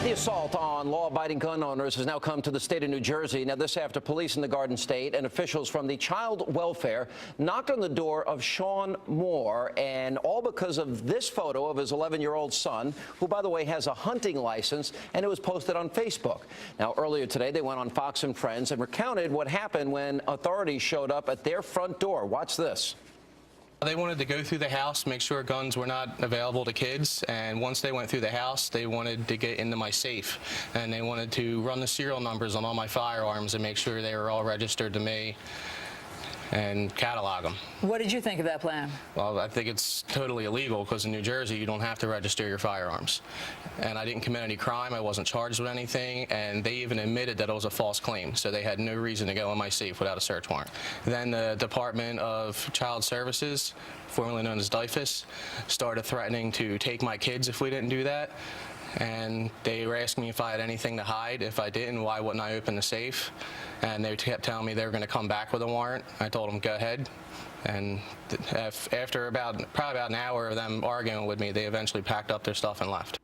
The assault on law-abiding gun owners has now come to the state of New Jersey. Now, this after police in the Garden State and officials from the child welfare knocked on the door of Sean Moore, and all because of this photo of his 11-year-old son, who, by the way, has a hunting license, and it was posted on Facebook. Now, earlier today, they went on Fox and Friends and recounted what happened when authorities showed up at their front door. Watch this. They wanted to go through the house, make sure guns were not available to kids, and once they went through the house, they wanted to get into my safe, and they wanted to run the serial numbers on all my firearms and make sure they were all registered to me and catalog them. What did you think of that plan? Well, I think it's totally illegal because in New Jersey you don't have to register your firearms. And I didn't commit any crime, I wasn't charged with anything, and they even admitted that it was a false claim, so they had no reason to go in my safe without a search warrant. Then the Department of Child Services, formerly known as DIFUS, started threatening to take my kids if we didn't do that. And they were asking me if I had anything to hide. If I didn't, why wouldn't I open the safe? And they kept telling me they were going to come back with a warrant. I told them, go ahead. And after probably about an hour of them arguing with me, they eventually packed up their stuff and left.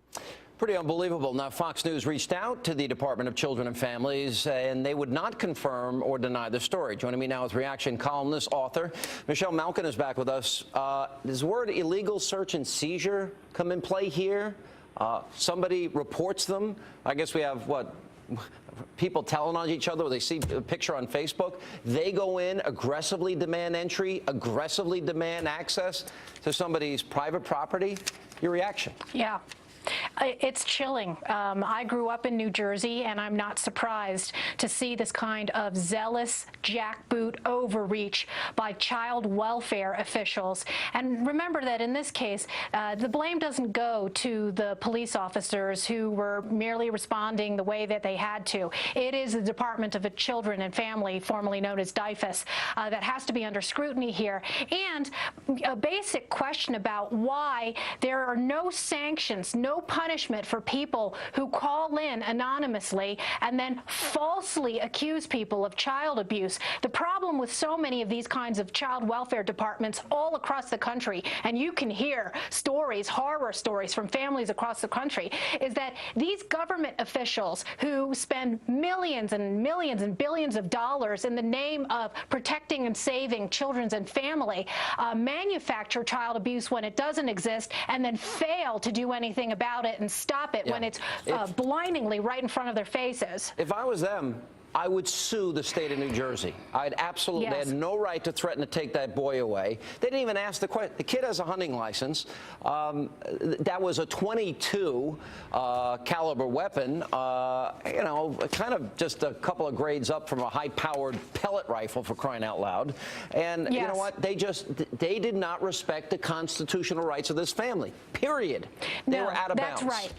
Pretty unbelievable. Now, Fox News reached out to the Department of Children and Families, and they would not confirm or deny the story. Joining me now is reaction columnist, author Michelle Malkin is back with us. Does the word illegal search and seizure come in play here? Somebody reports them. I guess we have, what, people telling on each other, or they see a picture on Facebook. They go in, aggressively demand entry, aggressively demand access to somebody's private property. Your reaction? Yeah. It's chilling. I grew up in New Jersey, and I'm not surprised to see this kind of zealous jackboot overreach by child welfare officials. And remember that in this case, the blame doesn't go to the police officers who were merely responding the way that they had to. It is the Department of Children and Family, formerly known as DIFUS, that has to be under scrutiny here. And a basic question about why there are no sanctions, no punishment for people who call in anonymously and then falsely accuse people of child abuse. The problem with so many of these kinds of child welfare departments all across the country, and you can hear stories, horror stories from families across the country, is that these government officials who spend millions and millions and billions of dollars in the name of protecting and saving children and family manufacture child abuse when it doesn't exist and then fail to do anything about it and stop it when it's blindingly right in front of their faces. If I was them, I would sue the state of New Jersey. I'd absolutely, they had no right to threaten to take that boy away. They didn't even ask the question. The kid has a hunting license. That was a .22 caliber weapon, you know, kind of just a couple of grades up from a high-powered pellet rifle, for crying out loud. And you know what? They did not respect the constitutional rights of this family, period. They were out of bounds. That's right.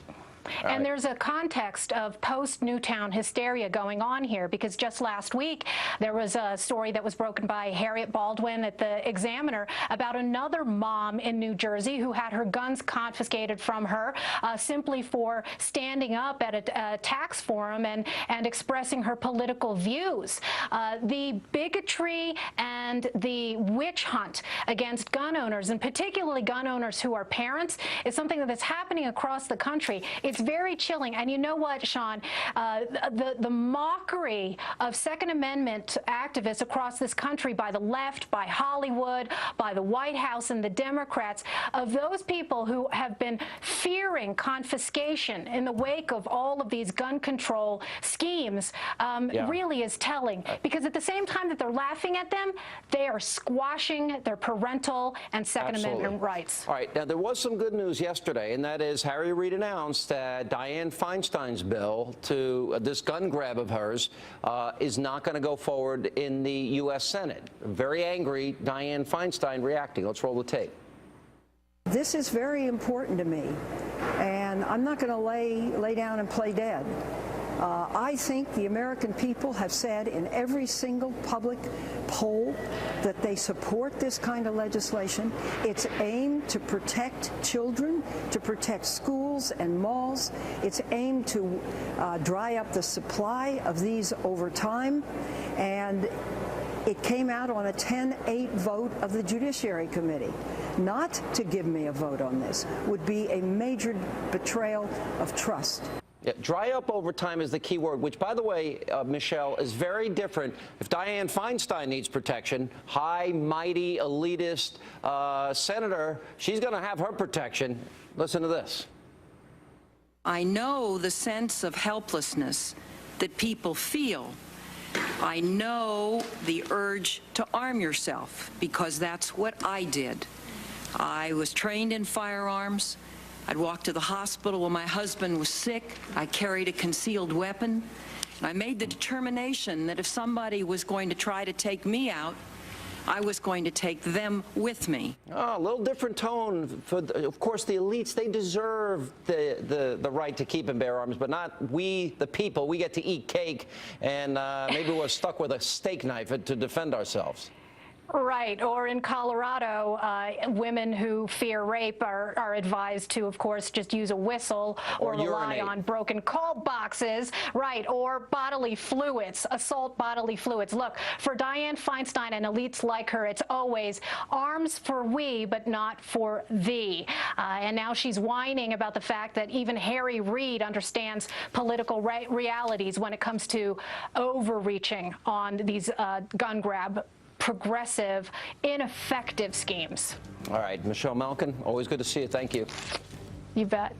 And there's a context of post-Newtown hysteria going on here, because just last week there was a story that was broken by Harriet Baldwin at the Examiner about another mom in New Jersey who had her guns confiscated from her simply for standing up at a tax forum and expressing her political views. The bigotry and the witch hunt against gun owners, and particularly gun owners who are parents, is something that's happening across the country. It's very chilling. And you know what, Sean? The mockery of Second Amendment activists across this country by the left, by Hollywood, by the White House and the Democrats, of those people who have been fearing confiscation in the wake of all of these gun control schemes, really is telling. Because at the same time that they're laughing at them, they are squashing their parental and Second Amendment rights. All right. Now, there was some good news yesterday, and that is Harry Reid announced that Dianne Feinstein's bill to this gun grab of hers is not going to go forward in the U.S. Senate. Very angry Dianne Feinstein reacting. Let's roll the tape. This is very important to me, and I'm not going to lay down and play dead. I think the American people have said in every single public poll that they support this kind of legislation. It's aimed to protect children, to protect schools and malls. It's aimed to dry up the supply of these over time. And it came out on a 10-8 vote of the Judiciary Committee. Not to give me a vote on this would be a major betrayal of trust. Yeah, dry up over time is the key word, which, by the way, Michelle, is very different. If Dianne Feinstein needs protection, high, mighty, elitist senator, she's going to have her protection. Listen to this. I know the sense of helplessness that people feel. I know the urge to arm yourself, because that's what I did. I was trained in firearms. I'd walk to the hospital when my husband was sick. I carried a concealed weapon. And I made the determination that if somebody was going to try to take me out, I was going to take them with me. Oh, a little different tone. Of course, the elites, they deserve the right to keep and bear arms, but not we, the people. We get to eat cake, and maybe we're stuck with a steak knife to defend ourselves. Right. Or in Colorado, women who fear rape are advised to, of course, just use a whistle or rely on broken call boxes. Right. Or bodily fluids, assault bodily fluids. Look, for Dianne Feinstein and elites like her, it's always arms for we, but not for thee. And now she's whining about the fact that even Harry Reid understands political realities when it comes to overreaching on these gun grab progressive, ineffective schemes. All right, Michelle Malkin, always good to see you. Thank you. You bet.